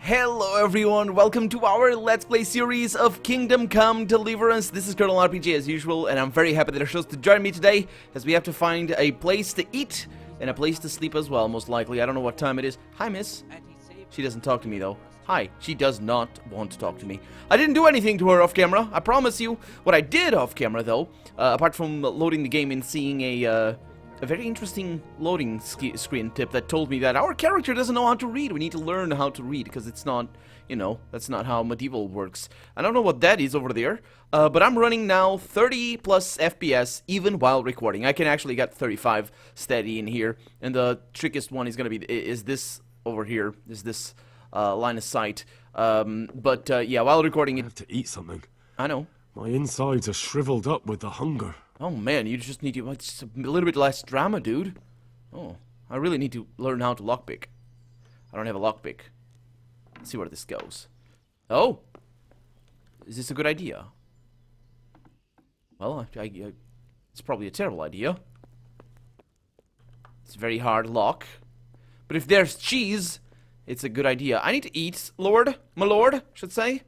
Hello everyone, welcome to our Let's Play series of Kingdom Come Deliverance. This is Colonel RPG as usual, and I'm very happy that you're chose to join me today, as we have to find a place to eat and a place to sleep as well, most likely. I don't know what time it is. Hi, miss. She doesn't talk to me, though. Hi. She does not want to talk to me. I didn't do anything to her off camera, I promise you. What I did off camera, though, apart from loading the game and seeing a very interesting loading screen tip that told me that our character doesn't know how to read. We need to learn how to read, because it's not, you know, that's not how medieval works. I don't know what that is over there, but I'm running now 30 plus FPS even while recording. I can actually get 35 steady in here, and the trickiest one is going to be, is this over here, is this line of sight. Yeah, while recording I have to eat something. I know. My insides are shriveled up with the hunger. Oh man, you just need to, it's a little bit less drama, dude. Oh, I really need to learn how to lockpick. I don't have a lockpick. Let's see where this goes. Oh! Is this a good idea? Well, it's probably a terrible idea. It's a very hard lock. But if there's cheese, it's a good idea. I need to eat, Lord. My lord, I should say.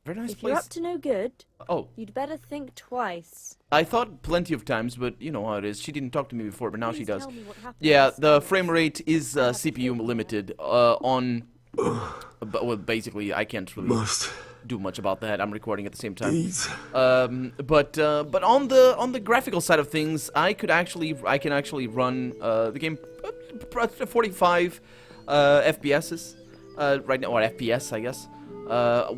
Very nice if place. you're up to no good, oh, you'd better think twice. I thought plenty of times, but you know how it is. She didn't talk to me before, but now she Please does. tell me what happened Yeah, last the night. frame rate is CPU limited on. Well, basically, I can't really Must do much about that. I'm recording at the same time. eat. But on the graphical side of things, I can actually run the game 45 FPSs right now, or FPS, I guess.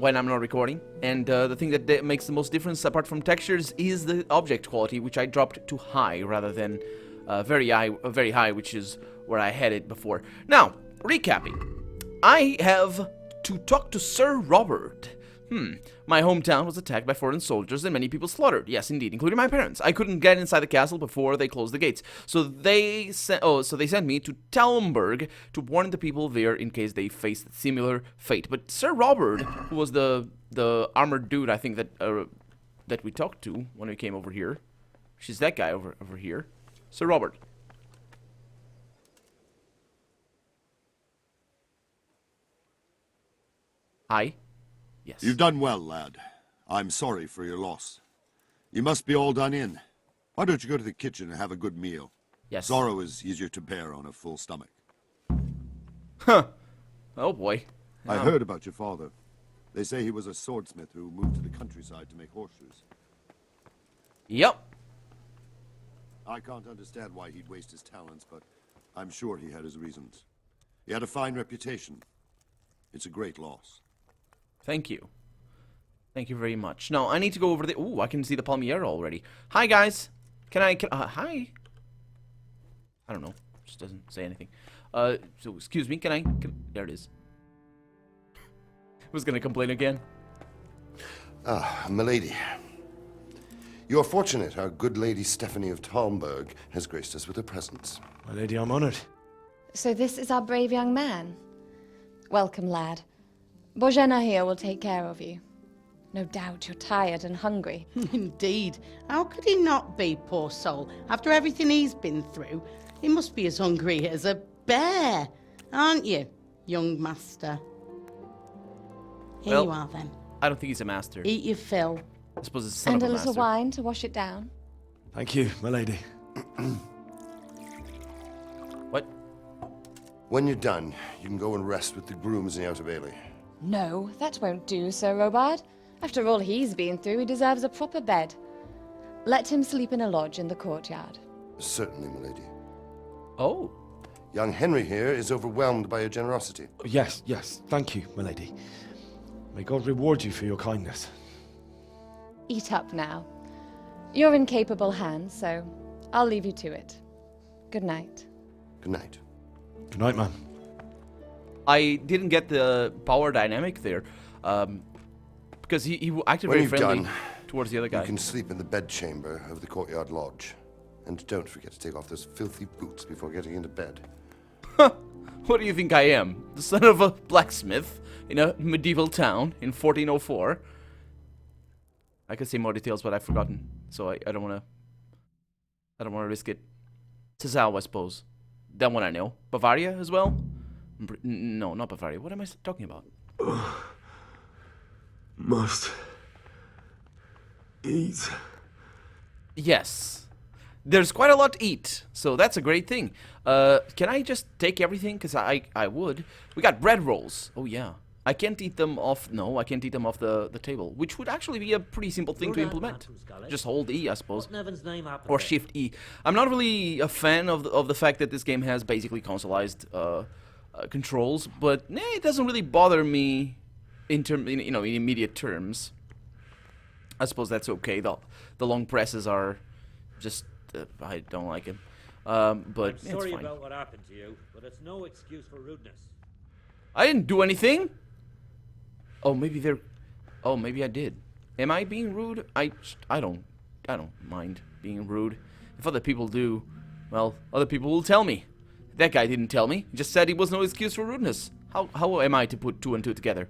When I'm not recording, and the thing that makes the most difference apart from textures is the object quality, which I dropped to high rather than very high, which is where I had it before. Now, recapping, I have to talk to Sir Robert. My hometown was attacked by foreign soldiers and many people slaughtered. Yes, indeed, including my parents. I couldn't get inside the castle before they closed the gates. So they sent me to Talmberg to warn the people there in case they faced similar fate. But Sir Robert, who was the armored dude, I think that we talked to when we came over here. She's that guy over here. Sir Robert. Hi. Yes. You've done well, lad. I'm sorry for your loss. You must be all done in. Why don't you go to the kitchen and have a good meal? Yes. Sorrow is easier to bear on a full stomach. Huh. Oh boy. I heard about your father. They say he was a swordsmith who moved to the countryside to make horseshoes. Yep. I can't understand why he'd waste his talents, but I'm sure he had his reasons. He had a fine reputation. It's a great loss. Thank you. Thank you very much. Now, I need to go over the... Ooh, I can see the Palmiere already. Hi, guys. Hi? I don't know. Just doesn't say anything. So, excuse me. There it is. Was gonna complain again. Ah, milady. You're fortunate our good lady Stephanie of Talmberg has graced us with her presence. My lady, I'm honored. So this is our brave young man. Welcome, lad. Bojena here will take care of you. No doubt you're tired and hungry. Indeed. How could he not be, poor soul? After everything he's been through, he must be as hungry as a bear, aren't you, young master? Here Well, you are, then. I don't think he's a master. Eat your fill. I suppose it's a son And of a a little master. wine to wash it down. Thank you, my lady. What? When you're done, you can go and rest with the grooms in the Outer Bailey. No, that won't do, Sir Robard. After all he's been through, he deserves a proper bed. Let him sleep in a lodge in the courtyard. Certainly, milady. Oh. Young Henry here is overwhelmed by your generosity. Yes, thank you, my lady. May God reward you for your kindness. Eat up now. You're in capable hands, so I'll leave you to it. Good night. Good night. Good night, man. I didn't get the power dynamic there. Because he acted When very you've friendly done, towards the other guy. You can sleep in the bedchamber of the courtyard lodge. And don't forget to take off those filthy boots before getting into bed. What do you think I am? The son of a blacksmith in a medieval town in 1404? I could say more details, but I've forgotten. So I don't want to risk it. Cesau, I suppose. That one I know. Bavaria as well? No, not Bavaria. What am I talking about? Must eat. Yes. There's quite a lot to eat, so that's a great thing. Can I just take everything? Because I would. We got bread rolls. Oh, yeah. I can't eat them off... No, I can't eat them off the table, which would actually be a pretty simple thing to implement. Just hold E, I suppose. Or Shift E. I'm not really a fan of the fact that this game has basically consoleized controls, but it doesn't really bother me in immediate terms. I suppose that's okay. The long presses are just... I don't like it. But I'm sorry it's fine. about what happened to you, but it's no excuse for rudeness. I didn't do anything. Oh, maybe they're... Oh, maybe I did. Am I being rude? I don't mind being rude. If other people do, well, other people will tell me. That guy didn't tell me. He just said he was no excuse for rudeness. How am I to put 2 and 2 together?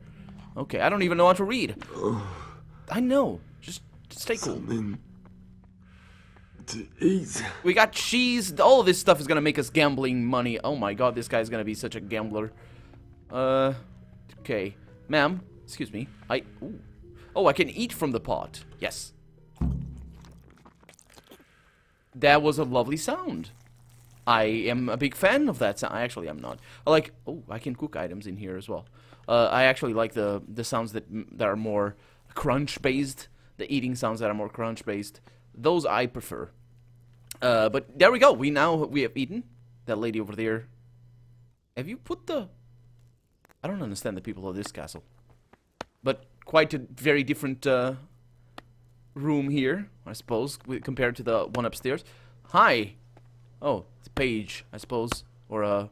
Okay, I don't even know how to read. I know. Just stay cool. Something to eat. We got cheese. All of this stuff is gonna make us gambling money. Oh my god, this guy's gonna be such a gambler. Okay. Ma'am, excuse me. Ooh. Oh, I can eat from the pot. Yes. That was a lovely sound. I am a big fan of that sound. I actually am not. Oh, I can cook items in here as well. I actually like the sounds that are more crunch-based. The eating sounds that are more crunch-based. Those I prefer. But there we go. We have eaten. That lady over there. Have you put the... I don't understand the people of this castle. But quite a very different room here, I suppose, compared to the one upstairs. Hi. Oh, it's a page, I suppose. Or a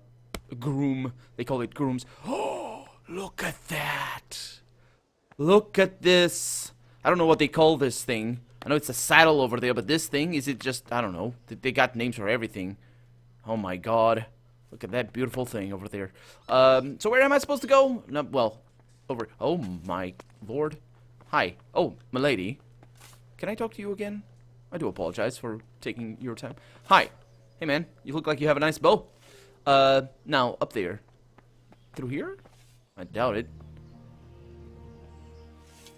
groom. They call it grooms. Oh, look at that. Look at this. I don't know what they call this thing. I know it's a saddle over there, but this thing, is it just, I don't know. They got names for everything. Oh my god. Look at that beautiful thing over there. So where am I supposed to go? No, well, over. Oh my lord. Hi. Oh, milady. Can I talk to you again? I do apologize for taking your time. Hi. Hey man, you look like you have a nice bow. Now, up there. Through here? I doubt it.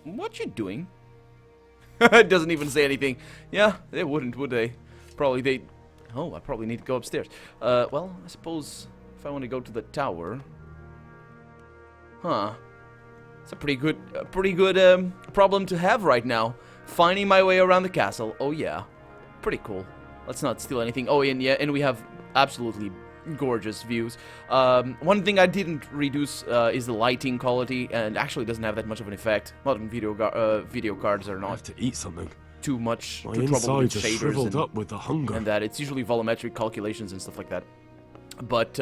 What you doing? It doesn't even say anything. Yeah, they wouldn't, would they? Probably they... Oh, I probably need to go upstairs. Well, I suppose if I want to go to the tower... Huh. It's a pretty good problem to have right now. Finding my way around the castle. Oh, yeah. Pretty cool. Let's not steal anything. Oh, and yeah, and we have absolutely gorgeous views. One thing I didn't reduce is the lighting quality, and actually doesn't have that much of an effect. Modern video cards are I not have to eat something. too much My trouble with insides are shaders shriveled up with the hunger. and that. It's usually volumetric calculations and stuff like that. But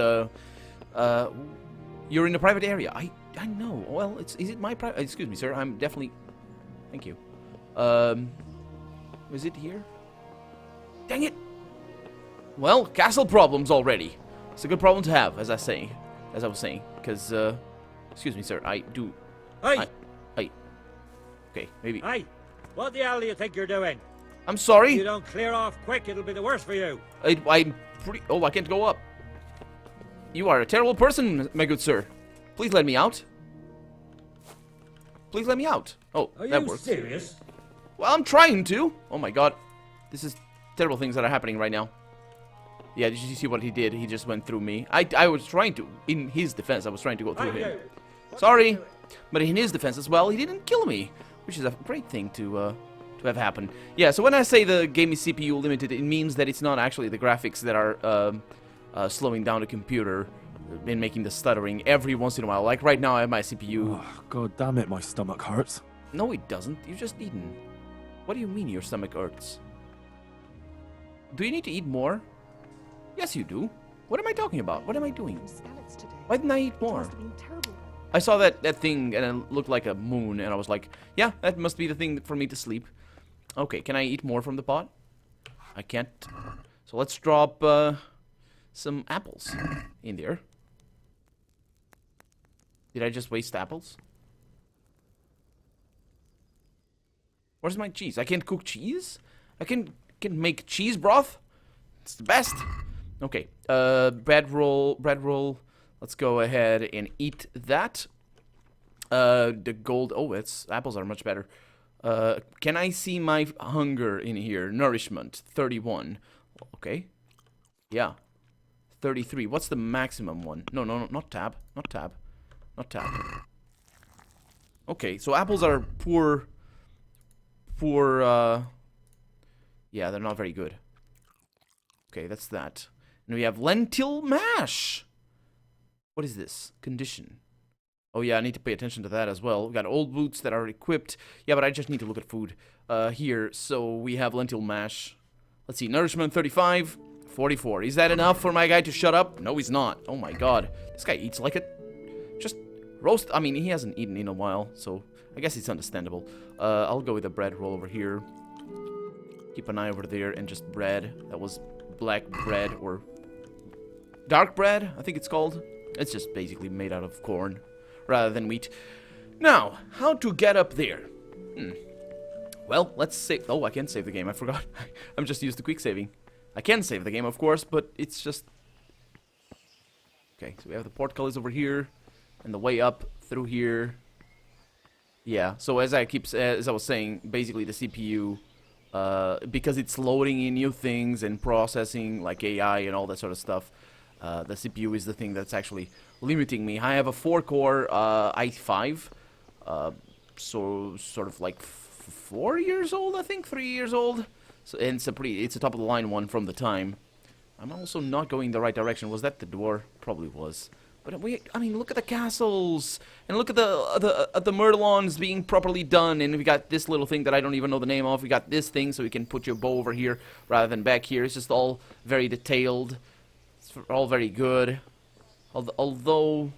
you're in a private area. I know. Well, is it my private? Excuse me, sir. I'm definitely. Thank you. Is it here? Dang it! Well, castle problems already. It's a good problem to have, as I was saying. Because, excuse me, sir. I do. Hey! Okay, maybe. Hey! What the hell do you think you're doing? I'm If sorry. you don't clear off quick, it'll be the worse for you. I'm pretty. Oh, I can't go up. You are a terrible person, my good sir. Please let me out. Please let me out. Oh, Are that you works. serious? Well, I'm trying to. Oh my god. This is terrible things that are happening right now. Yeah, did you see what he did? He just went through me. I was trying to, in his defense, I was trying to go through him. Sorry. But in his defense as well, he didn't kill me. Which is a great thing to have happen. Yeah, so when I say the game is CPU limited, it means that it's not actually the graphics that are slowing down the computer and making the stuttering every once in a while. Like right now, I have my CPU. Oh, god damn it, my stomach hurts. No, it doesn't. You've just eaten. What do you mean your stomach hurts? Do you need to eat more? Yes, you do. What am I talking about? What am I doing? Why didn't I eat more? I saw that thing and it looked like a moon, and I was like, yeah, that must be the thing for me to sleep. Okay, can I eat more from the pot? I can't. So let's drop some apples in there. Did I just waste apples? Where's my cheese? I can't cook cheese? I can make cheese broth? It's the best. Okay, bread roll. Let's go ahead and eat that. The gold... Oh, apples are much better. Can I see my hunger in here? Nourishment, 31. Okay. Yeah. 33. What's the maximum one? No, not tab. Not tab. Not tab. Okay, so apples are poor... Yeah, they're not very good. Okay, that's that. And we have lentil mash! What is this? Condition. Oh yeah, I need to pay attention to that as well. We got old boots that are equipped. Yeah, but I just need to look at food here. So we have lentil mash. Let's see, nourishment 35, 44. Is that enough for my guy to shut up? No, he's not. Oh my god. This guy eats like it. Just roast. I mean, he hasn't eaten in a while, so I guess it's understandable. I'll go with the bread roll over here. Keep an eye over there and just bread. That was black bread or dark bread, I think it's called. It's just basically made out of corn rather than wheat. Now, how to get up there? Well, let's save... Oh, I can't save the game. I forgot. I'm just used to quick saving. I can save the game, of course, but it's just... Okay, so we have the portcullis over here, and the way up through here. Yeah, so as I was saying, basically the CPU, because it's loading in new things and processing, like AI and all that sort of stuff, the CPU is the thing that's actually limiting me. I have a 4-core i5, so sort of like 4 years old, I think, 3 years old. So, and it's a top of the line one from the time. I'm also not going the right direction. Was that the door? Probably was. But I mean, look at the castles, and look at the Myrtleons being properly done. And we got this little thing that I don't even know the name of. We got this thing, so we can put your bow over here rather than back here. It's just all very detailed. It's all very good. Although,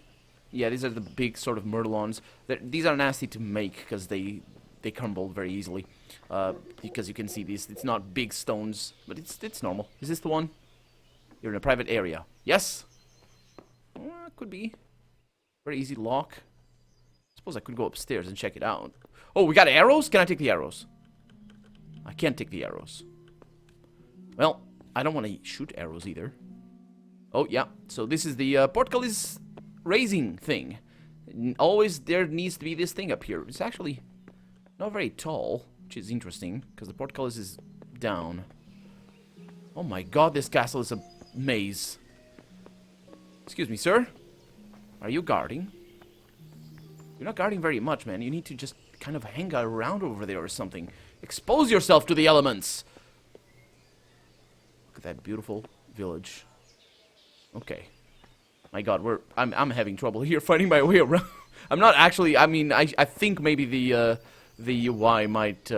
yeah, these are the big sort of Myrtleons. These are nasty to make because they crumble very easily. Because you can see these, it's not big stones, but it's normal. Is this the one? You're in a private area. Yes. Could be. Very easy lock. Suppose I could go upstairs and check it out. Oh, we got arrows? Can I take the arrows? I can't take the arrows. Well, I don't want to shoot arrows either. Oh, yeah. So this is the portcullis raising thing. Always there needs to be this thing up here. It's actually not very tall, which is interesting, because the portcullis is down. Oh my god, this castle is a maze. Excuse me, sir. Are you guarding? You're not guarding very much, man. You need to just kind of hang around over there or something. Expose yourself to the elements. Look at that beautiful village. Okay. My god, I'm having trouble here fighting my way around. I'm not actually, I mean, I think maybe the UI might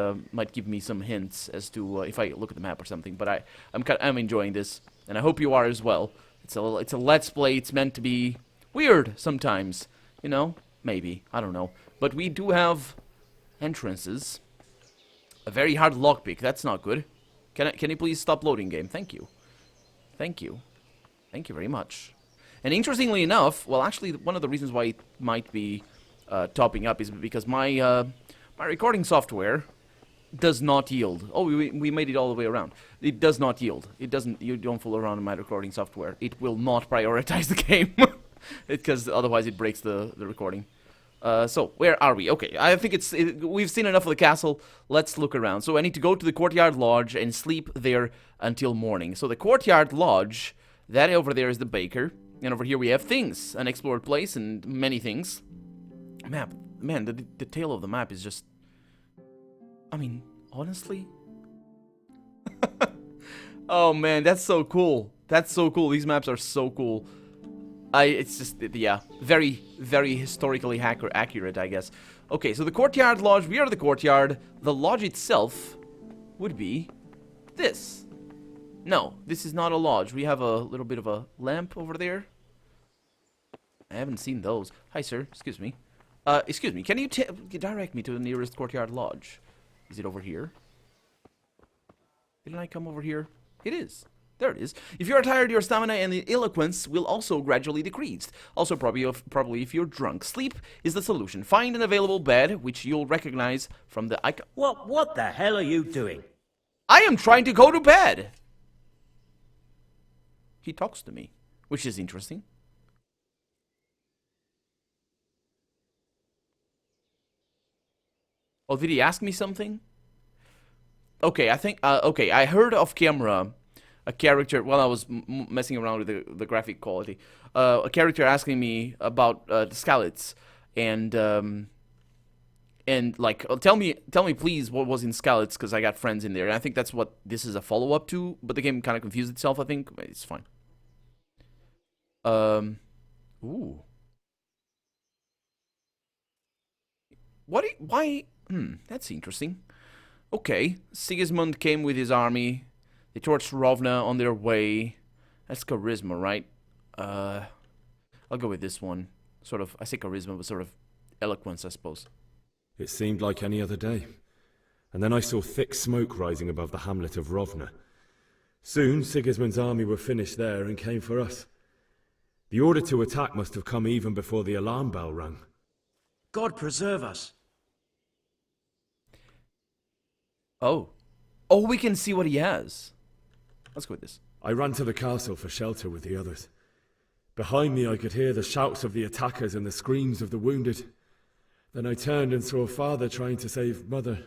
give me some hints as to if I look at the map or something, but I'm enjoying this, and I hope you are as well. It's a let's play. It's meant to be weird sometimes, you know? Maybe, I don't know. But we do have entrances. A very hard lockpick. That's not good. Can you please stop loading, game? Thank you. Thank you. Thank you very much. And interestingly enough, well, actually, one of the reasons why it might be topping up is because my recording software does not yield. Oh, we made it all the way around. It does not yield. It doesn't. You don't fool around in my recording software. It will not prioritize the game because otherwise it breaks the recording. So where are we? Okay, I think we've seen enough of the castle. Let's look around. So I need to go to the courtyard lodge and sleep there until morning. So the courtyard lodge, that over there is the baker, and over here we have things, an explored place, and many things. Map, man, the detail of the map is just. I mean, honestly? Oh man, that's so cool. That's so cool. These maps are so cool. It's just, yeah, very, very historically accurate, I guess. Okay, so the courtyard lodge, we are the courtyard. The lodge itself would be this. No, this is not a lodge. We have a little bit of a lamp over there. I haven't seen those. Hi, sir. Excuse me. Excuse me. Can you direct me to the nearest courtyard lodge? Is it over here? Didn't I come over here? It is. There it is. If you are tired, your stamina and the eloquence will also gradually decrease. Also, probably if you're drunk. Sleep is the solution. Find an available bed, which you'll recognize from the icon. What the hell are you doing? I am trying to go to bed. He talks to me, which is interesting. Oh, did he ask me something? Okay, I think... okay, I heard off camera a character... While I was messing around with the graphic quality. A character asking me about the skylights. And like, tell me please what was in skylights, because I got friends in there. And I think that's what this is a follow-up to. But the game kind of confused itself, I think. It's fine. Ooh. Why? That's interesting. Okay, Sigismund came with his army. They torched Rovna on their way. That's charisma, right? I'll go with this one. Sort of, I say charisma, but sort of eloquence, I suppose. It seemed like any other day. And then I saw thick smoke rising above the hamlet of Rovna. Soon, Sigismund's army were finished there and came for us. The order to attack must have come even before the alarm bell rang. God preserve us. Oh. Oh, we can see what he has. Let's go with this. I ran to the castle for shelter with the others. Behind me I could hear the shouts of the attackers and the screams of the wounded. Then I turned and saw Father trying to save Mother.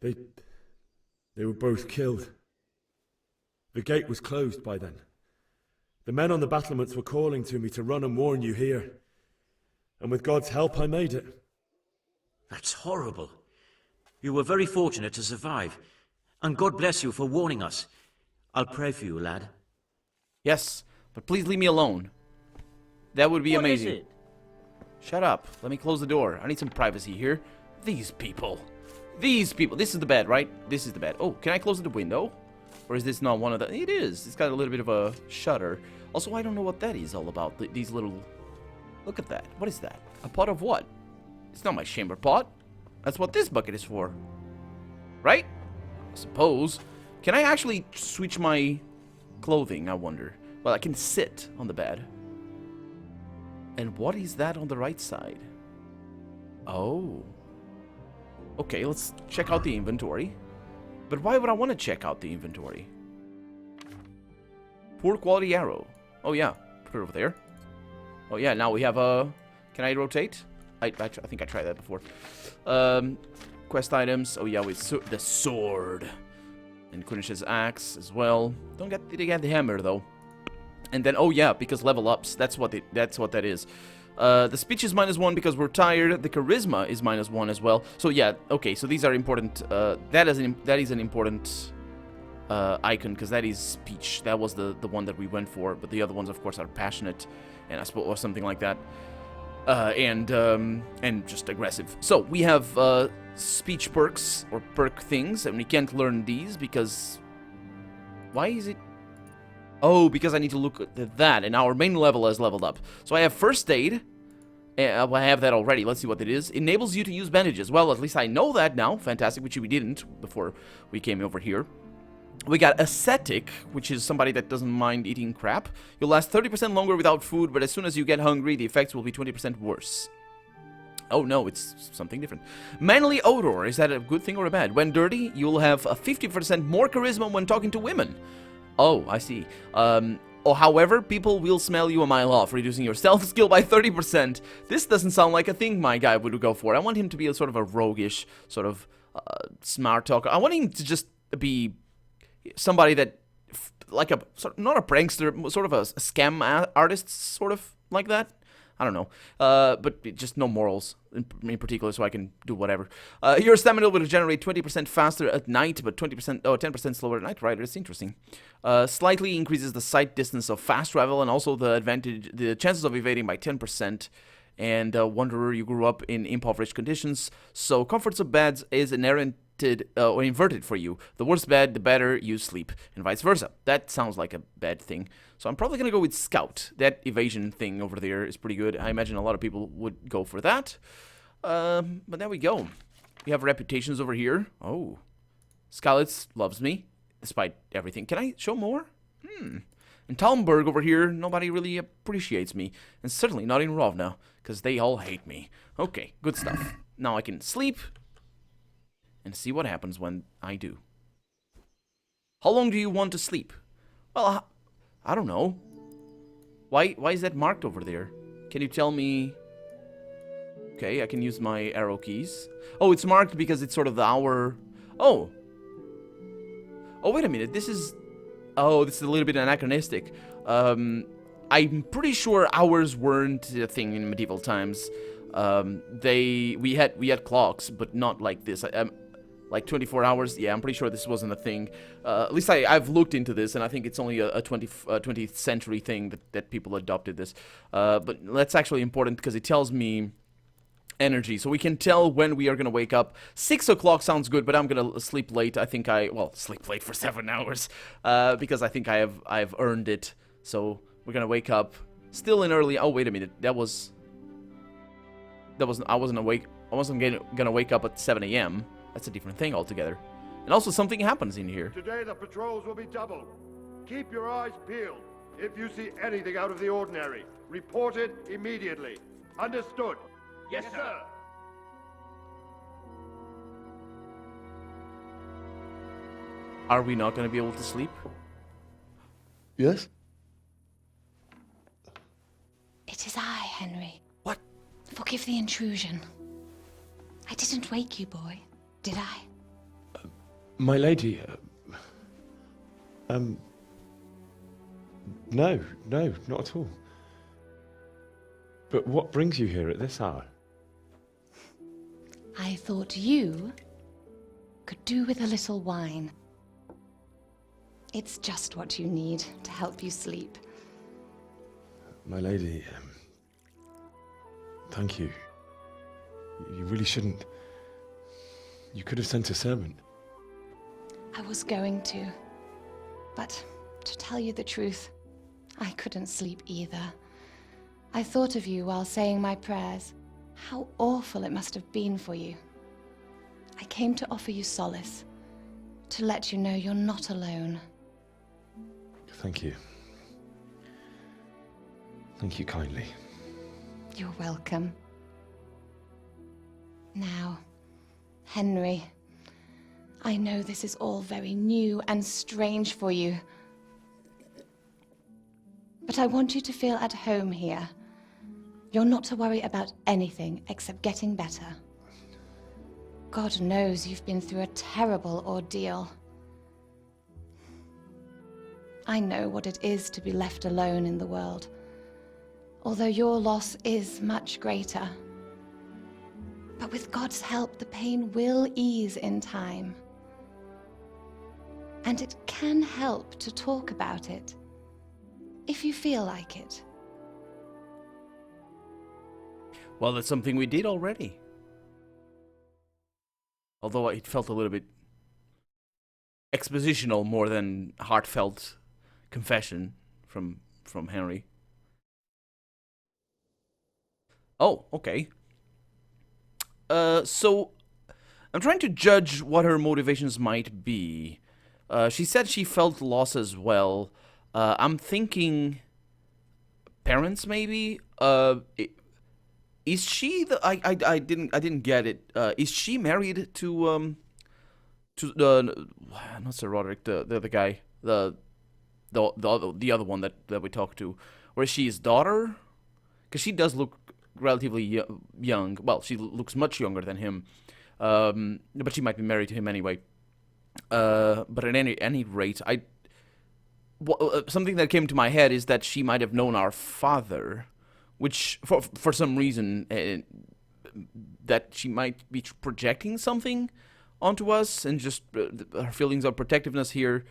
They were both killed. The gate was closed by then. The men on the battlements were calling to me to run and warn you here. And with God's help I made it. That's horrible. You were very fortunate to survive. And God bless you for warning us. I'll pray for you, lad. Yes, but please leave me alone. That would be What amazing. is it? Shut up. Let me close the door. I need some privacy here. These people. These people. This is the bed, right? This is the bed. Oh, can I close the window? Or is this not one of the... It is. It's got a little bit of a shutter. Also, I don't know what that is all about. These little... Look at that. What is that? A pot of what? It's not my chamber pot. That's what this bucket is for. Right? I suppose. Can I actually switch my clothing, I wonder? Well, I can sit on the bed. And what is that on the right side? Oh. Okay, let's check out the inventory. But why would I want to check out the inventory? Poor quality arrow. Oh yeah, put it over there. Oh yeah, now we have a... Can I rotate? I think I tried that before. Quest items. Oh yeah, with the sword. And Kunish's axe as well. Don't get the hammer though. And then, oh yeah, because level ups. That's what that is. The speech is -1 because we're tired. The charisma is -1 as well. So yeah, okay. So these are important. That is an important icon because that is speech. That was the one that we went for. But the other ones, of course, are passionate, and I suppose or something like that. And just aggressive. So we have speech perks or perk things, and we can't learn these because why is it? Oh, because I need to look at that, and our main level has leveled up. So I have first aid. I have that already. Let's see what it is. Enables you to use bandages. Well, at least I know that now. Fantastic, which we didn't before we came over here. We got ascetic, which is somebody that doesn't mind eating crap. You'll last 30% longer without food, but as soon as you get hungry, the effects will be 20% worse. Oh no, it's something different. Manly odor, is that a good thing or a bad? When dirty, you'll have a 50% more charisma when talking to women. Oh, I see. However, people will smell you a mile off, reducing your stealth skill by 30%. This doesn't sound like a thing my guy would go for. I want him to be a sort of a roguish, sort of smart talker. I want him to just be somebody that, like a, not a prankster, sort of a scam artist, sort of like that. I don't know, but just no morals in particular, so I can do whatever. Your stamina will regenerate 20% faster at night, but 10% slower at night. Right, it's interesting. Slightly increases the sight distance of fast travel, and also the chances of evading by 10%. And Wanderer, you grew up in impoverished conditions, so comforts of beds is or inverted for you. The worse bed, the better you sleep, and vice versa. That sounds like a bad thing. So I'm probably going to go with Scout. That evasion thing over there is pretty good. I imagine a lot of people would go for that. But there we go. We have reputations over here. Oh. Skylights loves me, despite everything. Can I show more? In Talmberg over here, nobody really appreciates me. And certainly not in Rovna, because they all hate me. Okay, good stuff. Now I can sleep and see what happens when I do. How long do you want to sleep? Well, I don't know. Why is that marked over there? Can you tell me? Okay, I can use my arrow keys. Oh, it's marked because it's sort of the hour... Oh! Oh, wait a minute, this is... Oh, this is a little bit anachronistic. I'm pretty sure hours weren't a thing in medieval times. We had clocks, but not like this. Like 24 hours. Yeah, I'm pretty sure this wasn't a thing. At least I've looked into this, and I think it's only a 20th century thing that people adopted this. But that's actually important because it tells me energy, so we can tell when we are gonna wake up. 6 o'clock sounds good, but I'm gonna sleep late. I think sleep late for 7 hours, because I think I've earned it. So we're gonna wake up still in early. Oh, wait a minute, I wasn't awake. I wasn't gonna wake up at 7 a.m. That's a different thing altogether. And also something happens in here. Today the patrols will be doubled. Keep your eyes peeled. If you see anything out of the ordinary, report it immediately. Understood? Yes, sir. Are we not gonna be able to sleep? Yes? It is I, Henry. What? Forgive the intrusion. I didn't wake you, boy, did I? My lady, no, not at all. But what brings you here at this hour? I thought you could do with a little wine. It's just what you need to help you sleep. My lady, thank you. You really shouldn't. You could have sent a servant. I was going to. But to tell you the truth, I couldn't sleep either. I thought of you while saying my prayers. How awful it must have been for you. I came to offer you solace, to let you know you're not alone. Thank you. Thank you kindly. You're welcome. Now, Henry, I know this is all very new and strange for you. But I want you to feel at home here. You're not to worry about anything except getting better. God knows you've been through a terrible ordeal. I know what it is to be left alone in the world, although your loss is much greater. But with God's help, the pain will ease in time. And it can help to talk about it, if you feel like it. Well, that's something we did already. Although it felt a little bit expositional more than heartfelt confession from Henry. Oh, okay. So I'm trying to judge what her motivations might be. She said she felt loss as well. I'm thinking parents, maybe. Is she the? I didn't get it. Is she married to the not Sir Roderick, the other guy, the other one that we talked to, or is she his daughter? Because she does look relatively young. Well, she looks much younger than him, but she might be married to him anyway. But at any rate, something that came to my head is that she might have known our father, which for some reason that she might be projecting something onto us, and just her feelings of protectiveness here,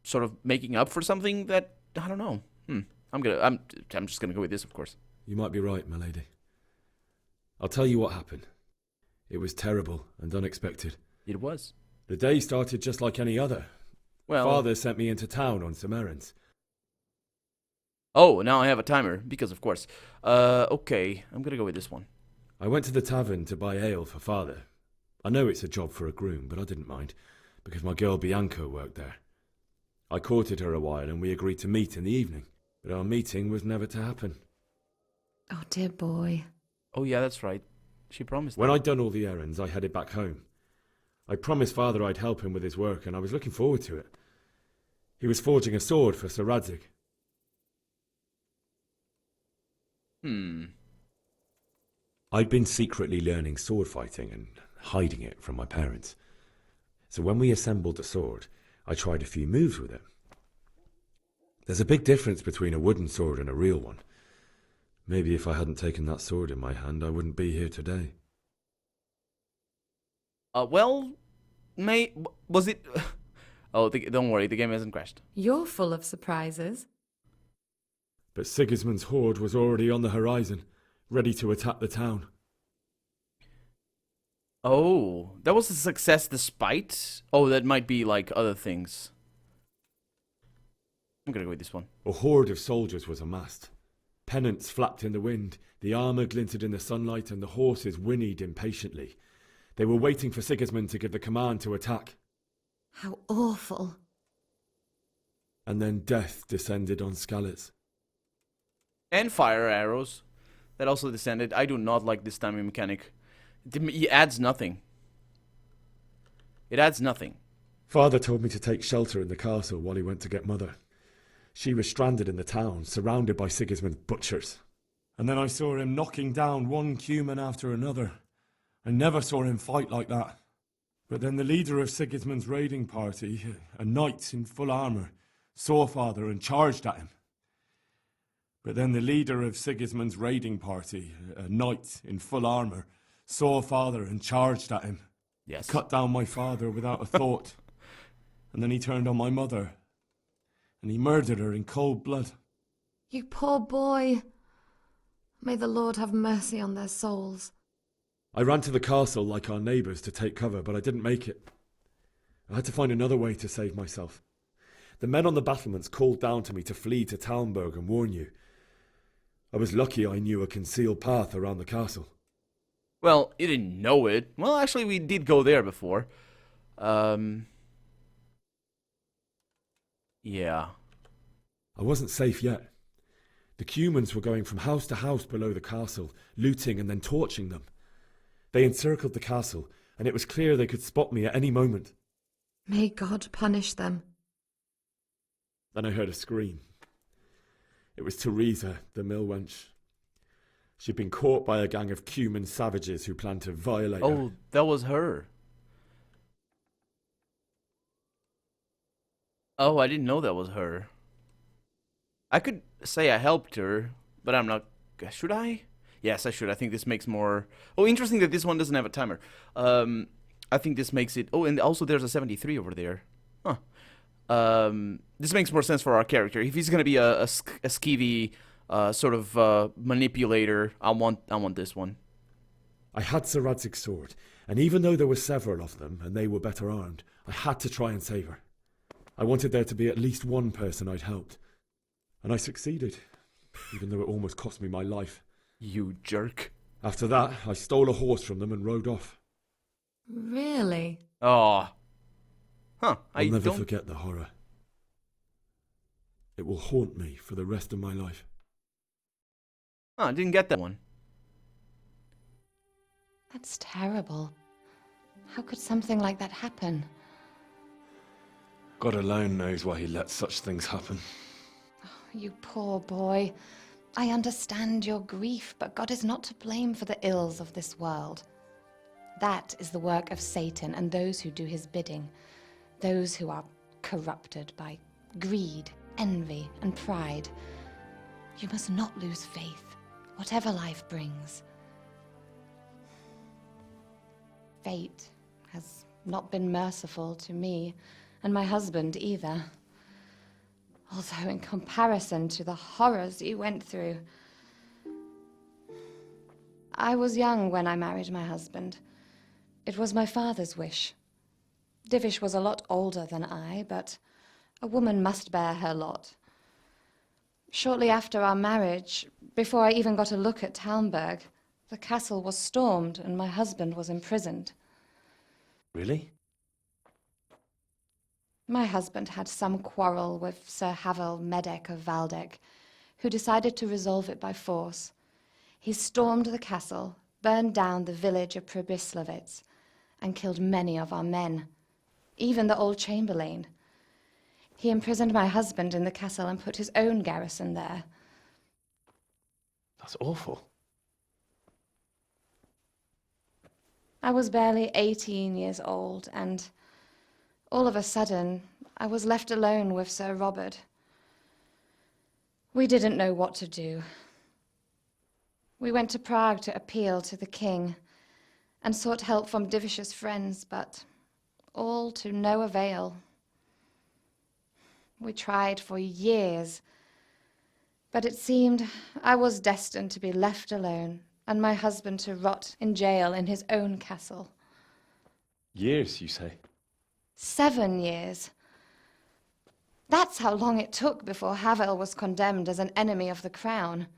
sort of making up for something that I don't know. I'm just gonna go with this, of course. You might be right, my lady. I'll tell you what happened. It was terrible and unexpected. It was. The day started just like any other. Well, Father sent me into town on some errands. Oh, now I have a timer, because of course. Okay, I'm gonna go with this one. I went to the tavern to buy ale for Father. I know it's a job for a groom, but I didn't mind, because my girl Bianca worked there. I courted her a while and we agreed to meet in the evening, but our meeting was never to happen. Oh, dear boy. Oh yeah, that's right. She promised. When I'd done all the errands, I headed back home. I promised Father I'd help him with his work, and I was looking forward to it. He was forging a sword for Sir Radzig. I'd been secretly learning sword fighting and hiding it from my parents. So when we assembled the sword, I tried a few moves with it. There's a big difference between a wooden sword and a real one. Maybe if I hadn't taken that sword in my hand, I wouldn't be here today. Well, was it? Oh, don't worry, the game hasn't crashed. You're full of surprises. But Sigismund's horde was already on the horizon, ready to attack the town. Oh, that was a success despite? Oh, that might be like other things. I'm gonna go with this one. A horde of soldiers was amassed. Pennants flapped in the wind, the armour glinted in the sunlight, and the horses whinnied impatiently. They were waiting for Sigismund to give the command to attack. How awful. And then death descended on Skylights. And fire arrows. That also descended. I do not like this timing mechanic. It adds nothing. It adds nothing. Father told me to take shelter in the castle while he went to get Mother. She was stranded in the town, surrounded by Sigismund's butchers. And then I saw him knocking down one human after another. I never saw him fight like that. But then the leader of Sigismund's raiding party, a knight in full armour, saw Father and charged at him. But then the leader of Sigismund's raiding party, a knight in full armour, saw Father and charged at him. Yes. Cut down my father without a thought. And then he turned on my mother. And he murdered her in cold blood. You poor boy. May the Lord have mercy on their souls. I ran to the castle like our neighbours to take cover, but I didn't make it. I had to find another way to save myself. The men on the battlements called down to me to flee to Talmberg and warn you. I was lucky I knew a concealed path around the castle. Well, you didn't know it. Well, actually, we did go there before. Yeah. I wasn't safe yet. The Cumans were going from house to house below the castle, looting and then torching them. They encircled the castle, and it was clear they could spot me at any moment. May God punish them. Then I heard a scream. It was Teresa, the mill wench. She'd been caught by a gang of Cuman savages who planned to violate her. Oh, that was her. Oh, I didn't know that was her. I could say I helped her, but I'm not... Should I? Yes, I should. I think this makes more... Oh, interesting that this one doesn't have a timer. I think this makes it... Oh, and also there's a 73 over there. Huh. This makes more sense for our character. If he's going to be a skeevy sort of manipulator, I want this one. I had Sir Radzig's sword, and even though there were several of them, and they were better armed, I had to try and save her. I wanted there to be at least one person I'd helped. And I succeeded, even though it almost cost me my life. You jerk. After that, I stole a horse from them and rode off. Really? Oh. Huh. I'll never forget the horror. It will haunt me for the rest of my life. Oh, I didn't get that one. That's terrible. How could something like that happen? God alone knows why he lets such things happen. You poor boy. I understand your grief, but God is not to blame for the ills of this world. That is the work of Satan and those who do his bidding. Those who are corrupted by greed, envy, and pride. You must not lose faith, whatever life brings. Fate has not been merciful to me, and my husband either. Although in comparison to the horrors you went through. I was young when I married my husband. It was my father's wish. Divish was a lot older than I, but a woman must bear her lot. Shortly after our marriage, before I even got a look at Talmberg, the castle was stormed and my husband was imprisoned. Really? My husband had some quarrel with Sir Havel Medek of Valdek, who decided to resolve it by force. He stormed the castle, burned down the village of Probislavitz, and killed many of our men, even the old chamberlain. He imprisoned my husband in the castle and put his own garrison there. That's awful. I was barely 18 years old, and all of a sudden, I was left alone with Sir Robert. We didn't know what to do. We went to Prague to appeal to the king and sought help from Divish's friends, but all to no avail. We tried for years, but it seemed I was destined to be left alone and my husband to rot in jail in his own castle. Years, you say? 7 years. That's how long it took before Havel was condemned as an enemy of the crown.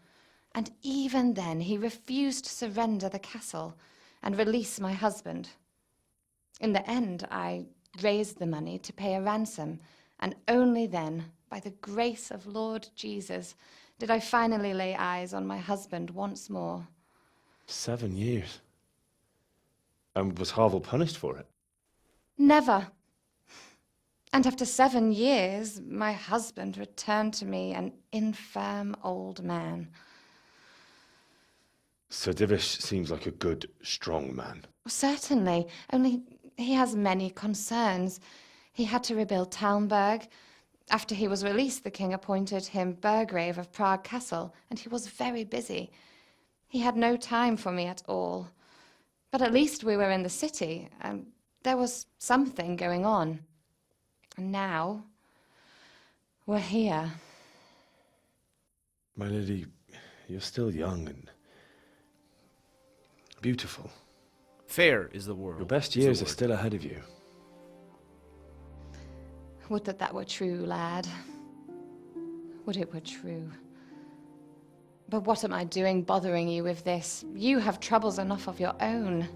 And even then, he refused to surrender the castle and release my husband. In the end, I raised the money to pay a ransom, and only then, by the grace of Lord Jesus, did I finally lay eyes on my husband once more. 7 years? And was Havel punished for it? Never. And after 7 years, my husband returned to me an infirm old man. Sir Divish seems like a good, strong man. Certainly, only he has many concerns. He had to rebuild Talmberg. After he was released, the king appointed him Burgrave of Prague Castle, and he was very busy. He had no time for me at all. But at least we were in the city, and there was something going on. And now, we're here. My lady, you're still young and beautiful. Fair is the word. Your best years are still ahead of you. Would that that were true, lad. Would it were true. But what am I doing bothering you with this? You have troubles enough of your own.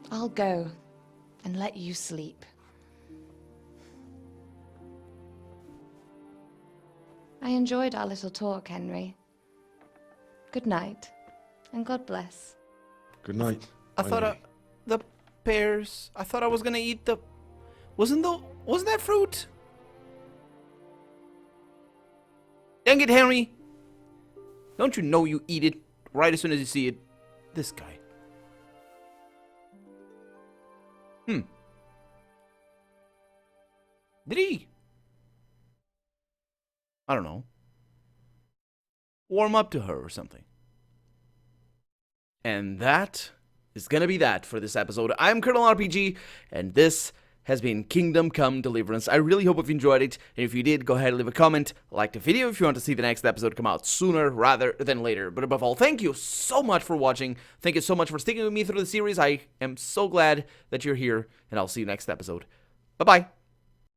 I'll go and let you sleep. I enjoyed our little talk, Henry. Good night, and God bless. Good night. I thought the pears. I thought I was gonna eat the. Wasn't that fruit? Dang it, Henry! Don't you know you eat it right as soon as you see it? This guy. Did he? I don't know. Warm up to her or something. And that is gonna be that for this episode. I'm Colonel RPG, and this has been Kingdom Come Deliverance. I really hope you've enjoyed it, and if you did, go ahead and leave a comment, like the video if you want to see the next episode come out sooner rather than later. But above all, thank you so much for watching. Thank you so much for sticking with me through the series. I am so glad that you're here, and I'll see you next episode. Bye-bye.